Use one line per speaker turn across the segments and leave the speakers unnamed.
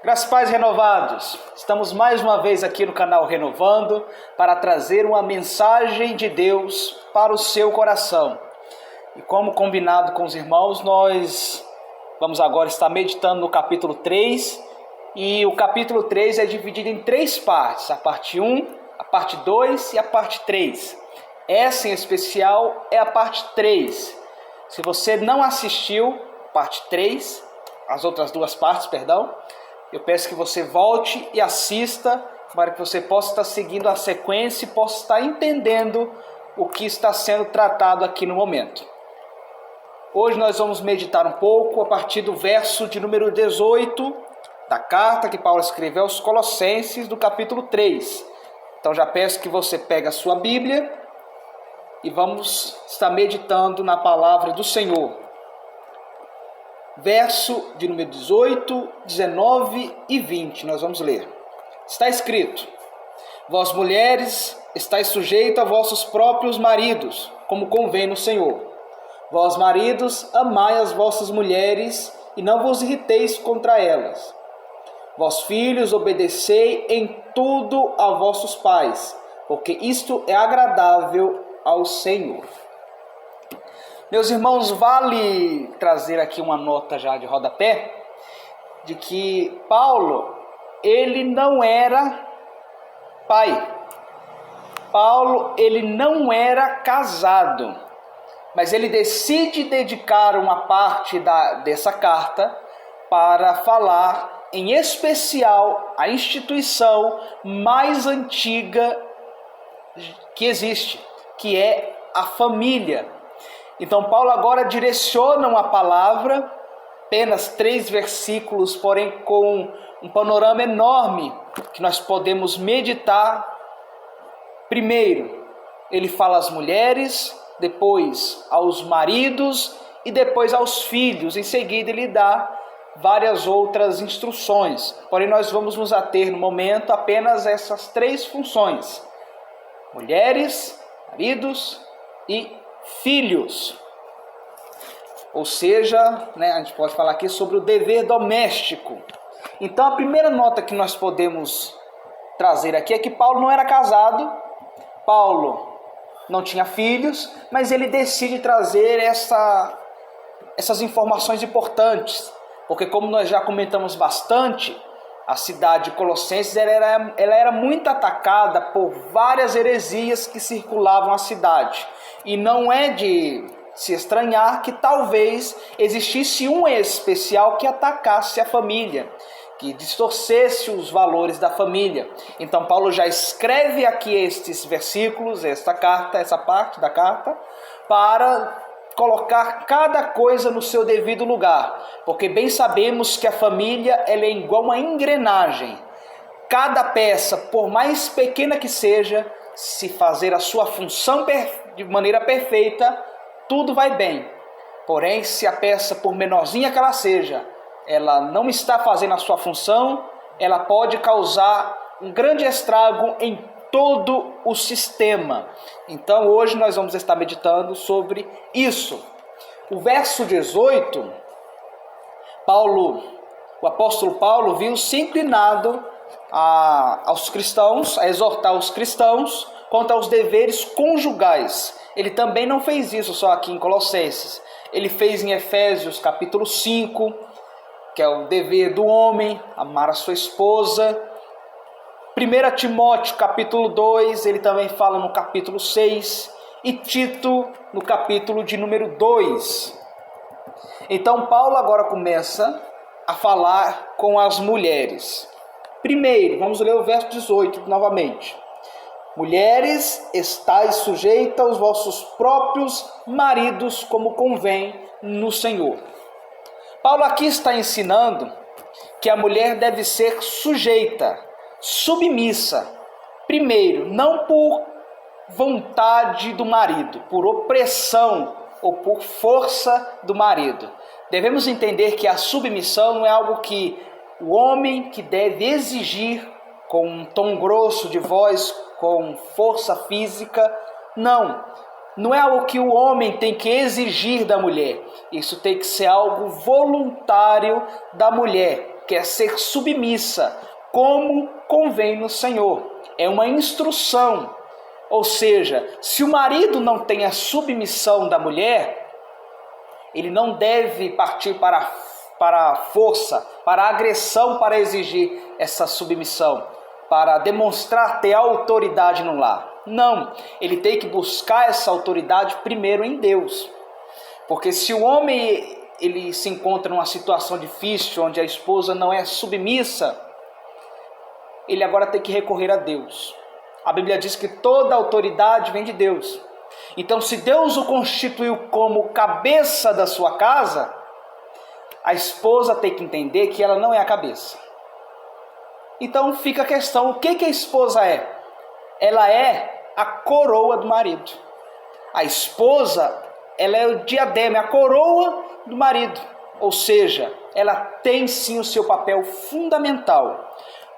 Graças e paz renovados, estamos mais uma vez aqui no canal Renovando para trazer uma mensagem de Deus para o seu coração. E como combinado com os irmãos, nós vamos agora estar meditando no capítulo 3. E o capítulo 3 é dividido em 3 partes, a parte 1, a parte 2 e a parte 3. Essa em especial é a parte 3. Se você não assistiu parte 3, as outras 2 partes, eu peço que você volte e assista para que você possa estar seguindo a sequência e possa estar entendendo o que está sendo tratado aqui no momento. Hoje nós vamos meditar um pouco a partir do verso de número 18 da carta que Paulo escreveu aos Colossenses, do capítulo 3. Então já peço que você pegue a sua Bíblia e vamos estar meditando na palavra do Senhor. Verso de número 18, 19 e 20, nós vamos ler. Está escrito: Vós mulheres, estáis sujeitos a vossos próprios maridos, como convém no Senhor. Vós maridos, amai as vossas mulheres, e não vos irriteis contra elas. Vós filhos, obedecei em tudo a vossos pais, porque isto é agradável ao Senhor. Meus irmãos, vale trazer aqui uma nota já de rodapé, de que Paulo, ele não era pai. Paulo, ele não era casado, mas ele decide dedicar uma parte dessa carta para falar, em especial, a instituição mais antiga que existe, que é a família. Então Paulo agora direciona uma palavra, apenas 3 versículos, porém com um panorama enorme que nós podemos meditar. Primeiro, ele fala às mulheres, depois aos maridos e depois aos filhos. Em seguida ele dá várias outras instruções. Porém nós vamos nos ater no momento apenas a essas 3 funções: mulheres, maridos e filhos. Ou seja, a gente pode falar aqui sobre o dever doméstico. Então a primeira nota que nós podemos trazer aqui é que Paulo não era casado, Paulo não tinha filhos, mas ele decide trazer essas informações importantes, porque como nós já comentamos bastante, a cidade de Colossenses ela era muito atacada por várias heresias que circulavam a cidade. E não é de se estranhar que talvez existisse um especial que atacasse a família, que distorcesse os valores da família. Então Paulo já escreve aqui estes versículos, essa parte da carta, para colocar cada coisa no seu devido lugar, porque bem sabemos que a família ela é igual uma engrenagem. Cada peça, por mais pequena que seja, se fazer a sua função de maneira perfeita, tudo vai bem. Porém, se a peça, por menorzinha que ela seja, ela não está fazendo a sua função, ela pode causar um grande estrago em todo o sistema. Então hoje nós vamos estar meditando sobre isso. O verso 18, o apóstolo Paulo viu-se inclinado aos cristãos, a exortar os cristãos quanto aos deveres conjugais. Ele também não fez isso só aqui em Colossenses. Ele fez em Efésios capítulo 5, que é o dever do homem, amar a sua esposa. 1 Timóteo capítulo 2, ele também fala no capítulo 6, e Tito no capítulo de número 2. Então Paulo agora começa a falar com as mulheres. Primeiro, vamos ler o verso 18 novamente. Mulheres, estais sujeitas aos vossos próprios maridos, como convém no Senhor. Paulo aqui está ensinando que a mulher deve ser sujeita, submissa. Primeiro, não por vontade do marido, por opressão ou por força do marido. Devemos entender que a submissão não é algo que o homem que deve exigir com um tom grosso de voz, com força física. Não é algo que o homem tem que exigir da mulher. Isso tem que ser algo voluntário da mulher. quer ser submissa, como convém no Senhor. É uma instrução. Ou seja, se o marido não tem a submissão da mulher, ele não deve partir para a força, para a agressão, para exigir essa submissão, para demonstrar ter autoridade no lar. Não, ele tem que buscar essa autoridade primeiro em Deus. Porque se o homem ele se encontra numa situação difícil, onde a esposa não é submissa, ele agora tem que recorrer a Deus. A Bíblia diz que toda autoridade vem de Deus. Então, se Deus o constituiu como cabeça da sua casa, a esposa tem que entender que ela não é a cabeça. Então fica a questão, o que a esposa é? Ela é a coroa do marido. A esposa, ela é o diadema, é a coroa do marido. Ou seja, ela tem sim o seu papel fundamental.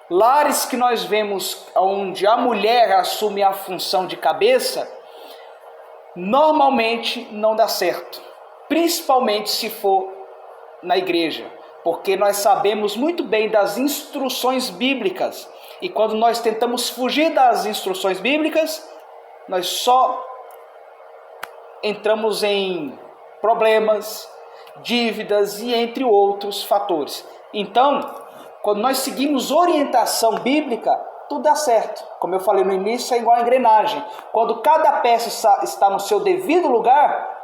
Lares que nós vemos onde a mulher assume a função de cabeça, normalmente não dá certo. Principalmente se for na igreja. Porque nós sabemos muito bem das instruções bíblicas. E quando nós tentamos fugir das instruções bíblicas, nós só entramos em problemas, dívidas e entre outros fatores. Então, quando nós seguimos orientação bíblica, tudo dá certo. Como eu falei no início, é igual a engrenagem. Quando cada peça está no seu devido lugar,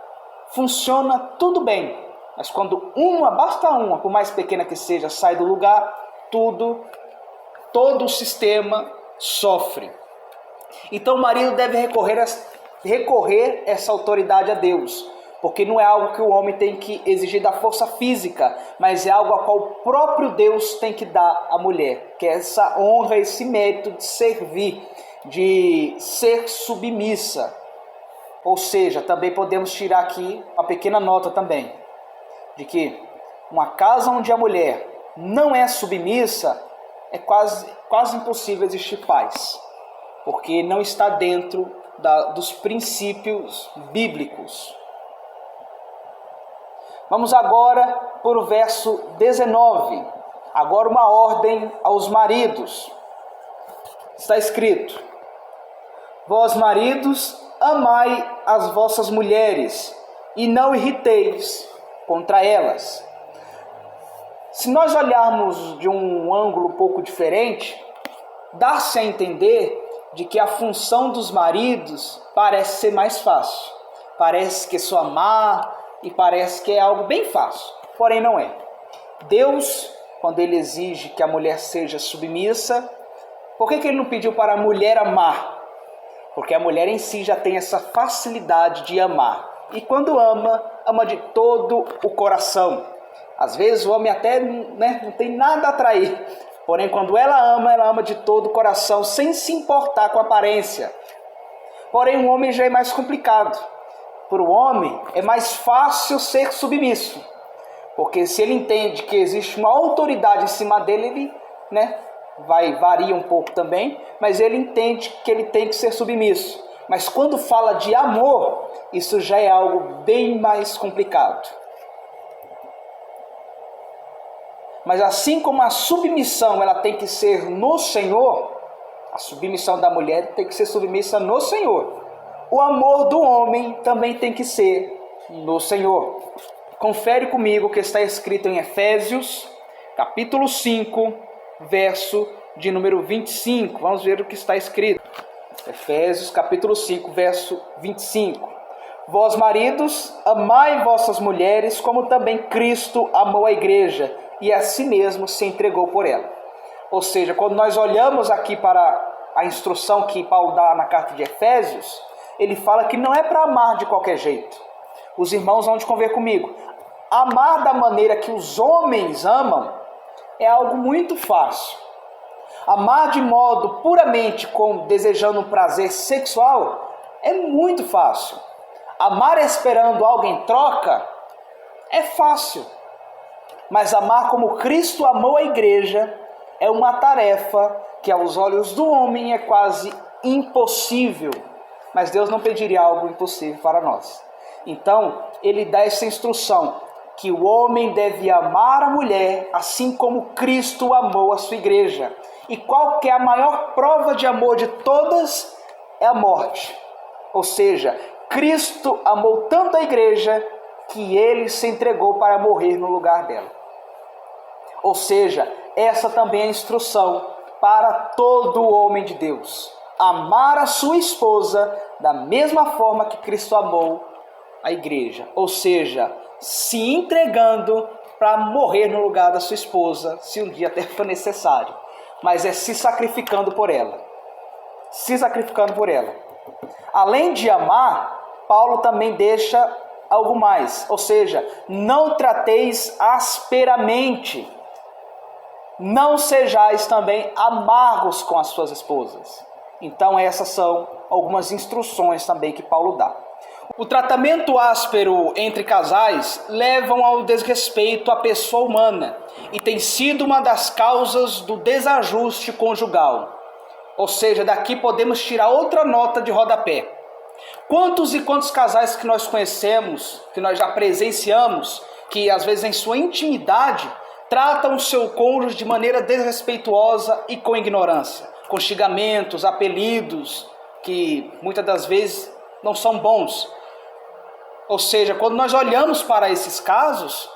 funciona tudo bem. Mas quando basta uma, por mais pequena que seja, sai do lugar, todo o sistema sofre. Então o marido deve recorrer essa autoridade a Deus, porque não é algo que o homem tem que exigir da força física, mas é algo a qual o próprio Deus tem que dar à mulher, que é essa honra, esse mérito de servir, de ser submissa. Ou seja, também podemos tirar aqui uma pequena nota também, de que uma casa onde a mulher não é submissa, é quase impossível existir paz, porque não está dentro dos princípios bíblicos. Vamos agora para o verso 19. Agora uma ordem aos maridos. Está escrito: vós maridos, amai as vossas mulheres e não irriteis contra elas. Se nós olharmos de um ângulo um pouco diferente, dá-se a entender de que a função dos maridos parece ser mais fácil. Parece que é só amar e parece que é algo bem fácil. Porém não é. Deus, quando Ele exige que a mulher seja submissa, por que Ele não pediu para a mulher amar? Porque a mulher em si já tem essa facilidade de amar. E quando ama de todo o coração. Às vezes o homem até não tem nada a atrair. Porém, quando ela ama de todo o coração, sem se importar com a aparência. Porém, o homem já é mais complicado. Para o homem, é mais fácil ser submisso. Porque se ele entende que existe uma autoridade em cima dele, ele varia um pouco também, mas ele entende que ele tem que ser submisso. Mas quando fala de amor, isso já é algo bem mais complicado. Mas assim como a submissão ela tem que ser no Senhor, a submissão da mulher tem que ser submissa no Senhor. O amor do homem também tem que ser no Senhor. Confere comigo o que está escrito em Efésios, capítulo 5, verso de número 25. Vamos ver o que está escrito. Efésios, capítulo 5, verso 25. Vós, maridos, amai vossas mulheres, como também Cristo amou a igreja, e a si mesmo se entregou por ela. Ou seja, quando nós olhamos aqui para a instrução que Paulo dá na carta de Efésios, ele fala que não é para amar de qualquer jeito. Os irmãos vão conver comigo. Amar da maneira que os homens amam é algo muito fácil. Amar de modo puramente desejando um prazer sexual é muito fácil. Amar esperando algo em troca é fácil. Mas amar como Cristo amou a igreja é uma tarefa que aos olhos do homem é quase impossível. Mas Deus não pediria algo impossível para nós. Então, Ele dá essa instrução, que o homem deve amar a mulher assim como Cristo amou a sua igreja. E qual que é a maior prova de amor de todas? É a morte. Ou seja, Cristo amou tanto a igreja que ele se entregou para morrer no lugar dela. Ou seja, essa também é a instrução para todo homem de Deus. Amar a sua esposa da mesma forma que Cristo amou a igreja. Ou seja, se entregando para morrer no lugar da sua esposa, se um dia até for necessário. Mas é se sacrificando por ela. Se sacrificando por ela. Além de amar, Paulo também deixa algo mais. Ou seja, não trateis asperamente. Não sejais também amargos com as suas esposas. Então essas são algumas instruções também que Paulo dá. O tratamento áspero entre casais levam ao desrespeito à pessoa humana e tem sido uma das causas do desajuste conjugal. Ou seja, daqui podemos tirar outra nota de rodapé. Quantos e quantos casais que nós conhecemos, que nós já presenciamos, que às vezes em sua intimidade tratam o seu cônjuge de maneira desrespeituosa e com ignorância, com xingamentos, apelidos, que muitas das vezes não são bons. Ou seja, quando nós olhamos para esses casos,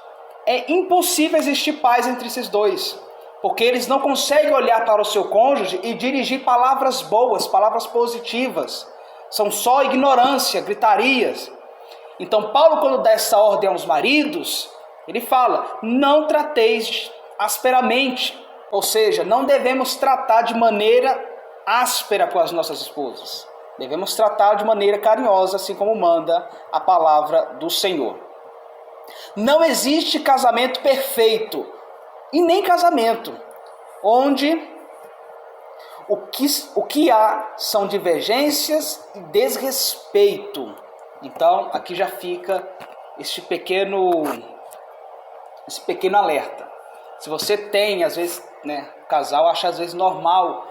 é impossível existir paz entre esses dois, porque eles não conseguem olhar para o seu cônjuge e dirigir palavras boas, palavras positivas. São só ignorância, gritarias. Então Paulo, quando dá essa ordem aos maridos, ele fala, não trateis asperamente. Ou seja, não devemos tratar de maneira áspera com as nossas esposas. Devemos tratar de maneira carinhosa, assim como manda a palavra do Senhor. Não existe casamento perfeito, e nem casamento, onde o que há são divergências e desrespeito. Então, aqui já fica esse pequeno alerta. Se você tem, às vezes, o casal acha às vezes normal,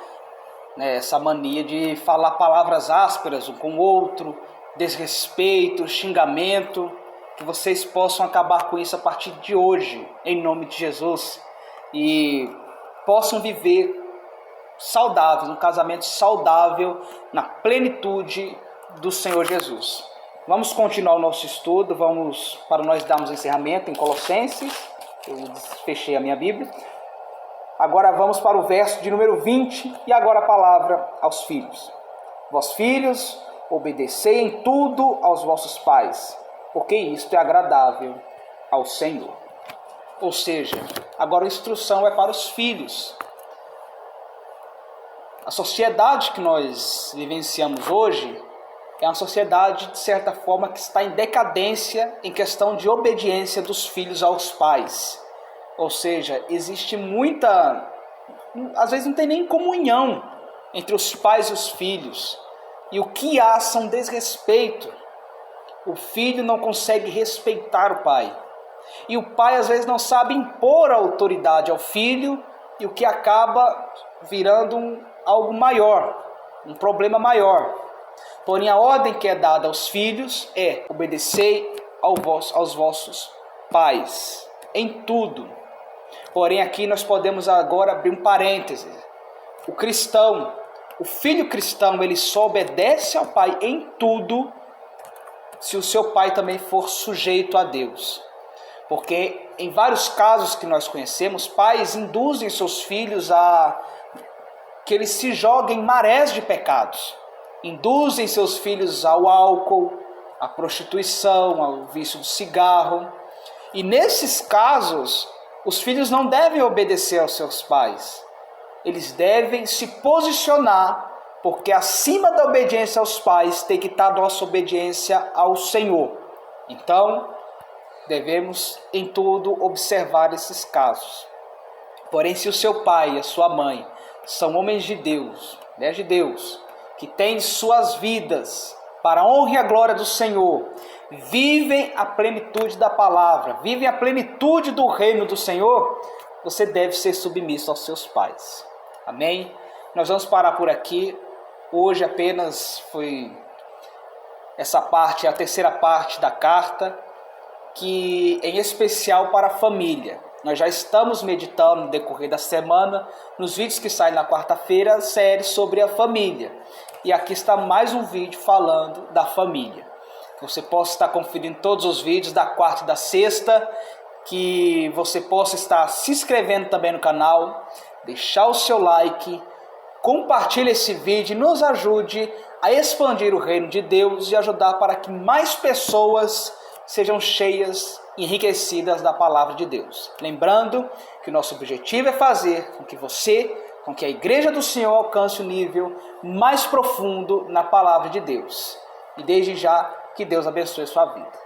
essa mania de falar palavras ásperas um com o outro, desrespeito, xingamento, que vocês possam acabar com isso a partir de hoje, em nome de Jesus, e possam viver saudáveis, um casamento saudável na plenitude do Senhor Jesus. Vamos continuar o nosso estudo, para nós darmos encerramento em Colossenses. Eu fechei a minha Bíblia. Agora vamos para o verso de número 20, e agora a palavra aos filhos. Vós filhos, obedecei em tudo aos vossos pais, porque isto é agradável ao Senhor. Ou seja, agora a instrução é para os filhos. A sociedade que nós vivenciamos hoje é uma sociedade, de certa forma, que está em decadência em questão de obediência dos filhos aos pais. Ou seja, existe muita... Às vezes não tem nem comunhão entre os pais e os filhos. E o que há são desrespeito. O filho não consegue respeitar o pai. E o pai às vezes não sabe impor a autoridade ao filho, e o que acaba virando algo maior, um problema maior. Porém, a ordem que é dada aos filhos é: obedecei aos vossos pais em tudo. Porém, aqui nós podemos agora abrir um parêntese. O cristão, o filho cristão, ele só obedece ao pai em tudo se o seu pai também for sujeito a Deus. Porque em vários casos que nós conhecemos, pais induzem seus filhos a que eles se joguem em marés de pecados. Induzem seus filhos ao álcool, à prostituição, ao vício do cigarro. E nesses casos, os filhos não devem obedecer aos seus pais. Eles devem se posicionar, porque acima da obediência aos pais tem que estar a nossa obediência ao Senhor. Então, devemos em tudo observar esses casos. Porém, se o seu pai e a sua mãe são homens de Deus, mulheres de Deus, que têm suas vidas para a honra e a glória do Senhor, vivem a plenitude da palavra, vivem a plenitude do reino do Senhor, você deve ser submisso aos seus pais. Amém? Nós vamos parar por aqui. Hoje apenas foi essa parte, a terceira parte da carta. que em especial para a família. Nós já estamos meditando no decorrer da semana, nos vídeos que saem na quarta-feira, a série sobre a família. E aqui está mais um vídeo falando da família. Você possa estar conferindo todos os vídeos da quarta e da sexta, que você possa estar se inscrevendo também no canal, deixar o seu like, compartilhe esse vídeo e nos ajude a expandir o reino de Deus e ajudar para que mais pessoas sejam cheias, enriquecidas da palavra de Deus. Lembrando que o nosso objetivo é fazer com que a Igreja do Senhor alcance o nível mais profundo na palavra de Deus. E desde já, que Deus abençoe a sua vida.